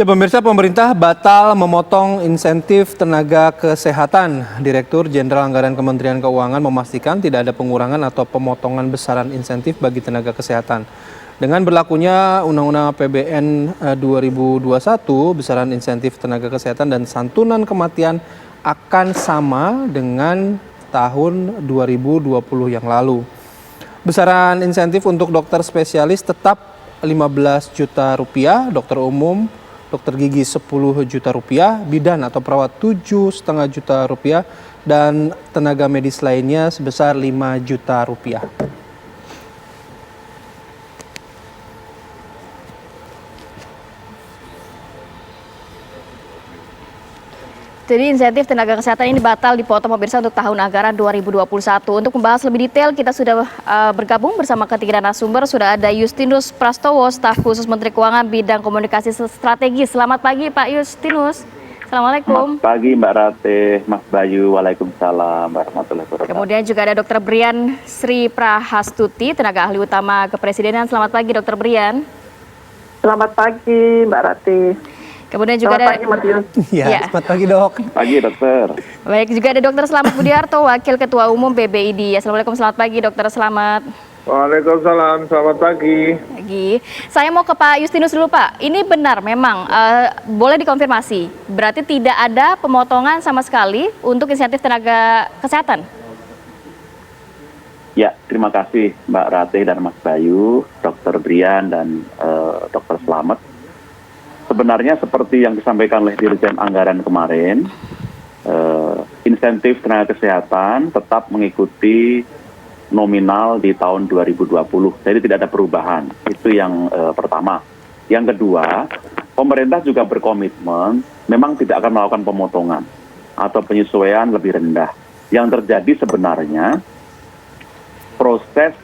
Ya, pemirsa, pemerintah batal memotong insentif tenaga kesehatan. Direktur Jenderal Anggaran Kementerian Keuangan memastikan tidak ada pengurangan atau pemotongan besaran insentif bagi tenaga kesehatan. Dengan berlakunya Undang-Undang APBN 2021, besaran insentif tenaga kesehatan dan santunan kematian akan sama dengan tahun 2020 yang lalu. Besaran insentif untuk dokter spesialis tetap 15 juta rupiah, dokter umum, dokter gigi 10 juta rupiah, bidan atau perawat 7,5 juta rupiah, dan tenaga medis lainnya sebesar 5 juta rupiah. Jadi insentif tenaga kesehatan ini batal dipotong pemirsa untuk tahun anggaran 2021. Untuk membahas lebih detail, kita sudah bergabung bersama ketiga narasumber. Sudah ada Justinus Prastowo, staf khusus Menteri Keuangan bidang komunikasi strategis. Selamat pagi Pak Justinus. Assalamualaikum. Selamat pagi Mbak Ratih, Mas Bayu. Waalaikumsalam warahmatullahi wabarakatuh. Kemudian juga ada Dr. Brian Sri Prahastuti, tenaga ahli utama Kepresidenan. Selamat pagi Dr. Brian. Selamat pagi Mbak Ratih. Kemudian juga selamat pagi Mas Yus. Ya, selamat pagi dok. Pagi dokter. Baik, juga ada Dr. Slamet Budiarto, Wakil Ketua Umum PBID. Assalamualaikum, selamat pagi Dr. Slamet. Waalaikumsalam, selamat pagi. Saya mau ke Pak Justinus dulu Pak. Ini benar memang boleh dikonfirmasi, berarti tidak ada pemotongan sama sekali untuk insentif tenaga kesehatan? Ya, terima kasih Mbak Ratih dan Mas Bayu, Dr. Brian dan Dr. Slamet. Sebenarnya seperti yang disampaikan oleh Dirjen Anggaran kemarin, insentif tenaga kesehatan tetap mengikuti nominal di tahun 2020. Jadi tidak ada perubahan. Itu yang pertama. Yang kedua, pemerintah juga berkomitmen memang tidak akan melakukan pemotongan atau penyesuaian lebih rendah. Yang terjadi sebenarnya proses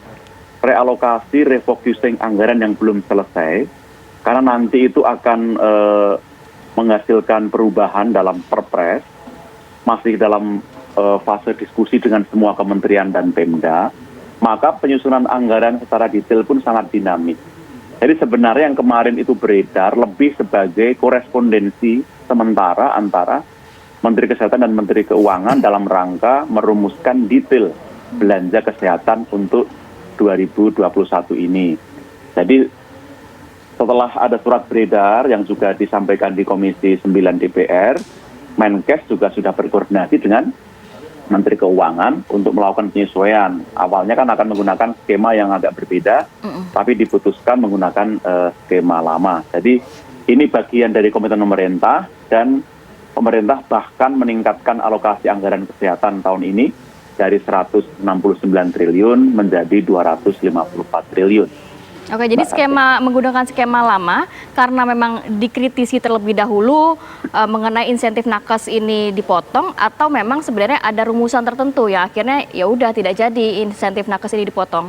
realokasi refocusing anggaran yang belum selesai, karena nanti itu akan menghasilkan perubahan dalam perpres, masih dalam fase diskusi dengan semua kementerian dan Pemda, maka penyusunan anggaran secara detail pun sangat dinamis. Jadi sebenarnya yang kemarin itu beredar lebih sebagai korespondensi sementara antara Menteri Kesehatan dan Menteri Keuangan dalam rangka merumuskan detail belanja kesehatan untuk 2021 ini. Jadi setelah ada surat beredar yang juga disampaikan di Komisi 9 DPR, Menkes juga sudah berkoordinasi dengan Menteri Keuangan untuk melakukan penyesuaian. Awalnya kan akan menggunakan skema yang agak berbeda, tapi diputuskan menggunakan skema lama. Jadi ini bagian dari komitmen pemerintah, dan pemerintah bahkan meningkatkan alokasi anggaran kesehatan tahun ini dari 169 triliun menjadi 254 triliun. Oke, jadi menggunakan skema lama karena memang dikritisi terlebih dahulu mengenai insentif nakes ini dipotong, atau memang sebenarnya ada rumusan tertentu yang akhirnya ya udah tidak jadi insentif nakes ini dipotong?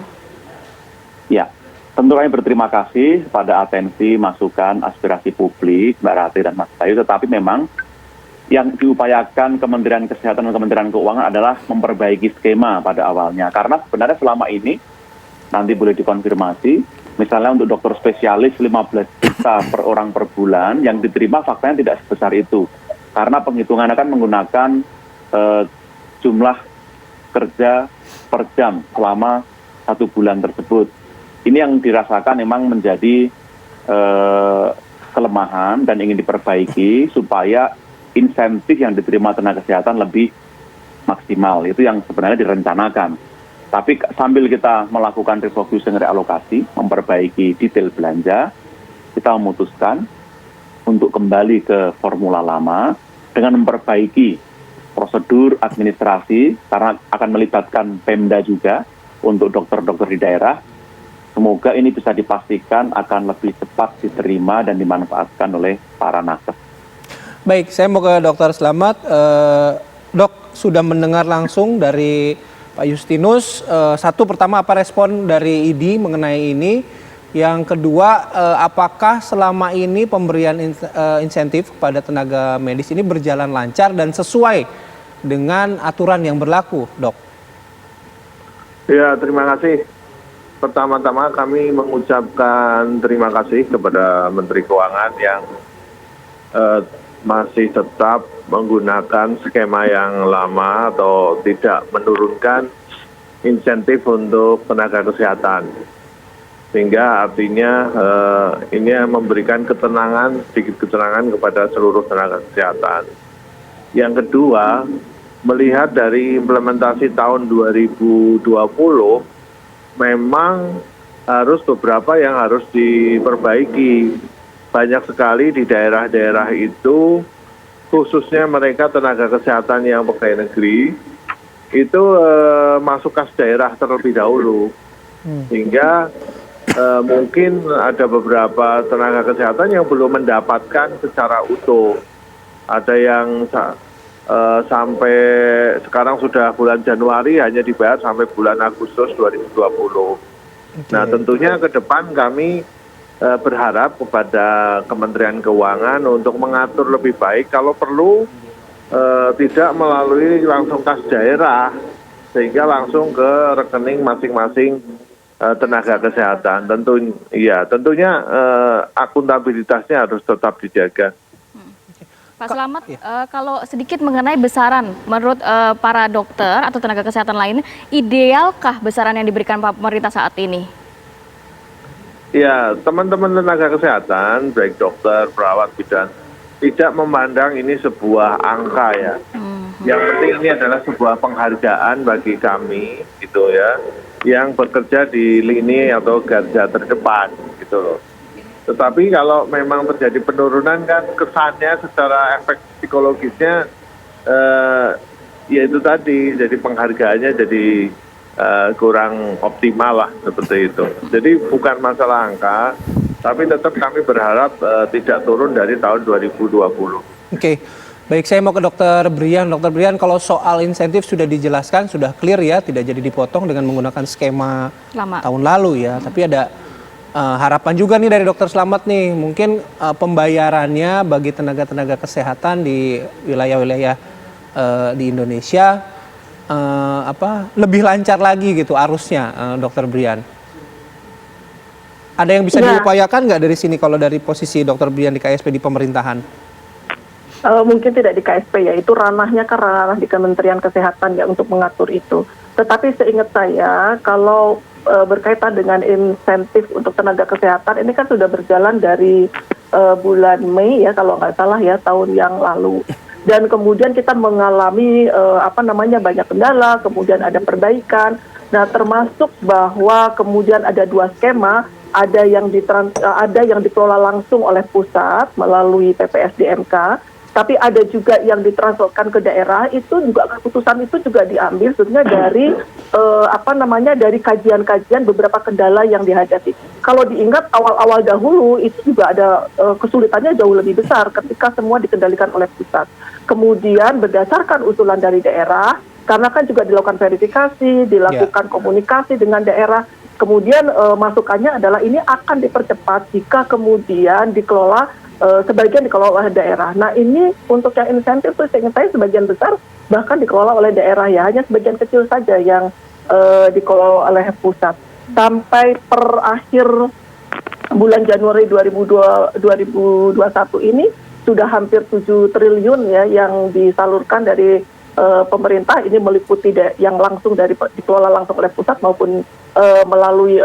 Ya, tentu kami berterima kasih pada atensi, masukan, aspirasi publik, Mbak Ratih dan Mas Bayu, tetapi memang yang diupayakan Kementerian Kesehatan dan Kementerian Keuangan adalah memperbaiki skema pada awalnya. Karena sebenarnya selama ini, nanti boleh dikonfirmasi, misalnya untuk dokter spesialis 15 juta per orang per bulan, yang diterima faktanya tidak sebesar itu. Karena penghitungannya kan menggunakan jumlah kerja per jam selama 1 bulan tersebut. Ini yang dirasakan memang menjadi kelemahan dan ingin diperbaiki supaya insentif yang diterima tenaga kesehatan lebih maksimal. Itu yang sebenarnya direncanakan. Tapi sambil kita melakukan refocusing realokasi, memperbaiki detail belanja, kita memutuskan untuk kembali ke formula lama dengan memperbaiki prosedur administrasi, karena akan melibatkan Pemda juga untuk dokter-dokter di daerah. Semoga ini bisa dipastikan akan lebih cepat diterima dan dimanfaatkan oleh para nakes. Baik, saya mau ke Dokter Slamet. Dok, sudah mendengar langsung dari Pak Justinus. Satu, pertama apa respon dari ID mengenai ini? Yang kedua, apakah selama ini pemberian insentif kepada tenaga medis ini berjalan lancar dan sesuai dengan aturan yang berlaku, Dok? Ya, terima kasih. Pertama-tama kami mengucapkan terima kasih kepada Menteri Keuangan yang masih tetap menggunakan skema yang lama atau tidak menurunkan insentif untuk tenaga kesehatan. Sehingga artinya ini memberikan sedikit ketenangan kepada seluruh tenaga kesehatan. Yang kedua, melihat dari implementasi tahun 2020, memang harus beberapa yang harus diperbaiki. Banyak sekali di daerah-daerah itu, khususnya mereka tenaga kesehatan yang pegawai negeri, itu masuk kas daerah terlebih dahulu. Sehingga mungkin ada beberapa tenaga kesehatan yang belum mendapatkan secara utuh. Ada yang sampai sekarang sudah bulan Januari hanya dibayar sampai bulan Agustus 2020. Nah, tentunya ke depan kami berharap kepada Kementerian Keuangan untuk mengatur lebih baik, kalau perlu tidak melalui langsung kas daerah, sehingga langsung ke rekening masing-masing tenaga kesehatan. Tentunya akuntabilitasnya harus tetap dijaga. Pak Slamet, kalau sedikit mengenai besaran, menurut para dokter atau tenaga kesehatan lain, idealkah besaran yang diberikan pemerintah saat ini? Ya, teman-teman tenaga kesehatan, baik dokter, perawat, bidan, tidak memandang ini sebuah angka ya. Yang penting ini adalah sebuah penghargaan bagi kami, gitu ya, yang bekerja di lini atau garda terdepan, gitu loh. Tetapi kalau memang terjadi penurunan kan kesannya secara efek psikologisnya ya itu tadi, jadi penghargaannya jadi kurang optimal lah seperti itu. Jadi bukan masalah angka, tapi tetap kami berharap tidak turun dari tahun 2020. Oke, baik, saya mau ke Dokter Brian. Dokter Brian, kalau soal insentif sudah dijelaskan, sudah clear ya, tidak jadi dipotong dengan menggunakan skema tahun lalu ya. Tapi ada harapan juga nih dari Dokter Slamet nih, mungkin pembayarannya bagi tenaga-tenaga kesehatan di wilayah-wilayah di Indonesia lebih lancar lagi gitu arusnya, Dokter Brian. Ada yang bisa diupayakan nggak dari sini kalau dari posisi Dokter Brian di KSP di pemerintahan? Mungkin tidak di KSP ya, itu ranahnya kan ranah di Kementerian Kesehatan ya untuk mengatur itu. Tetapi seingat saya kalau berkaitan dengan insentif untuk tenaga kesehatan ini kan sudah berjalan dari bulan Mei ya kalau nggak salah ya, tahun yang lalu. Dan kemudian kita mengalami banyak kendala, kemudian ada perbaikan. Nah, termasuk bahwa kemudian ada dua skema, ada yang dikelola langsung oleh pusat melalui PPSDMK, tapi ada juga yang ditransferkan ke daerah. Itu juga keputusan itu juga diambil sebenarnya dari dari kajian-kajian beberapa kendala yang dihadapi. Kalau diingat awal-awal dahulu itu juga ada kesulitannya jauh lebih besar ketika semua dikendalikan oleh pusat. Kemudian berdasarkan usulan dari daerah, karena kan juga dilakukan verifikasi, dilakukan komunikasi dengan daerah, kemudian masukannya adalah ini akan dipercepat jika kemudian dikelola, sebagian dikelola oleh daerah. Nah ini untuk yang insentif itu saya sebagian besar bahkan dikelola oleh daerah ya, hanya sebagian kecil saja yang dikelola oleh pusat. Sampai per akhir bulan Januari 2021 ini, sudah hampir 7 triliun ya yang disalurkan dari pemerintah, ini meliputi yang langsung dikelola langsung oleh pusat maupun melalui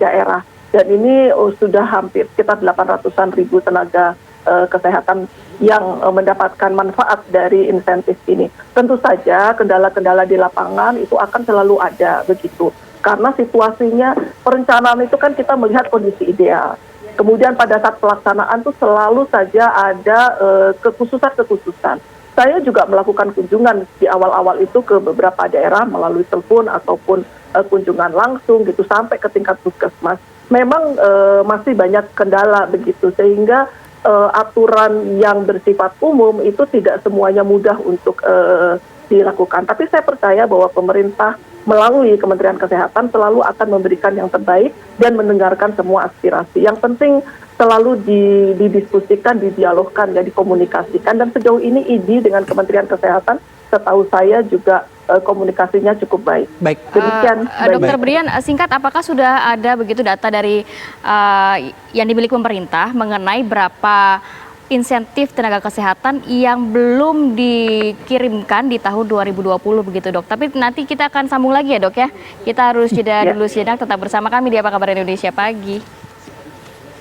daerah. Dan ini sudah hampir sekitar 800-an ribu tenaga kesehatan yang mendapatkan manfaat dari insentif ini. Tentu saja kendala-kendala di lapangan itu akan selalu ada begitu. Karena situasinya, perencanaan itu kan kita melihat kondisi ideal. Kemudian pada saat pelaksanaan tuh selalu saja ada kekhususan-kekhususan. Saya juga melakukan kunjungan di awal-awal itu ke beberapa daerah melalui telepon ataupun kunjungan langsung gitu sampai ke tingkat puskesmas. Memang masih banyak kendala begitu, sehingga aturan yang bersifat umum itu tidak semuanya mudah untuk dilakukan. Tapi saya percaya bahwa pemerintah melalui Kementerian Kesehatan selalu akan memberikan yang terbaik dan mendengarkan semua aspirasi. Yang penting selalu didiskusikan, didialogkan, ya, dikomunikasikan. Dan sejauh ini IDI dengan Kementerian Kesehatan setahu saya juga komunikasinya cukup baik. Baik. Demikian. Dokter Brian, singkat, apakah sudah ada begitu data dari yang dimiliki pemerintah mengenai berapa insentif tenaga kesehatan yang belum dikirimkan di tahun 2020 begitu dok. Tapi nanti kita akan sambung lagi ya dok ya. Kita harus jeda dulu sejenak, tetap bersama kami di Apa Kabar Indonesia Pagi.